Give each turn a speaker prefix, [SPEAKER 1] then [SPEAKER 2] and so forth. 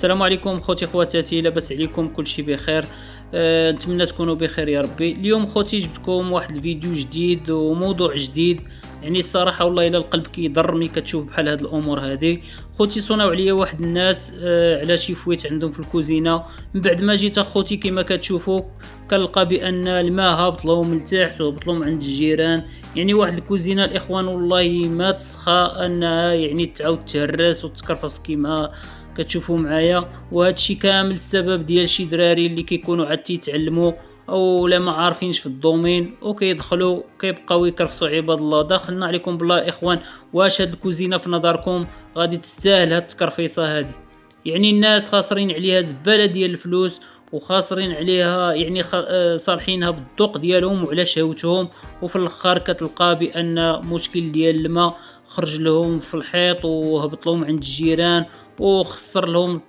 [SPEAKER 1] السلام عليكم خوتي خواتاتي، لاباس عليكم؟ كلشي بخير. نتمنى تكونوا بخير يا ربي. اليوم خوتي جبتكم واحد الفيديو جديد وموضوع جديد. يعني الصراحه والله الا القلب كيضر ملي كتشوف بحال هاد الامور هادي. خوتي صوناو عليا واحد الناس على شي فويت عندهم في الكوزينه. من بعد ما جيت اخوتي كما كتشوفوا كنلقى بان الماء هابط لهم من تحت وهبط لهم عند الجيران. يعني واحد الكوزينه الاخوان والله ما تسخى انها يعني تعاود تهرس وتكرفص كما كتشوفوا معايا. وهذا الشيء كامل السبب ديال شي دراري اللي كيكونوا عاد تيتعلموا او لا ما عارفينش في الدومين وكيدخلوا كيبقاو يكرفصوا عباد الله. داخلنا عليكم بالله الاخوان، واش هاد الكوزينه في نظركم غادي تستاهل هاد التكرفيصه هادي؟ يعني الناس خاسرين عليها زباله ديال الفلوس وخاسرين عليها، يعني صالحينها بالذوق ديالهم وعلى شهوتهم، وفي الاخر كتلقى بان مشكل ديال الماء خرج لهم في الحيط وهبط لهم عند الجيران وخسر لهم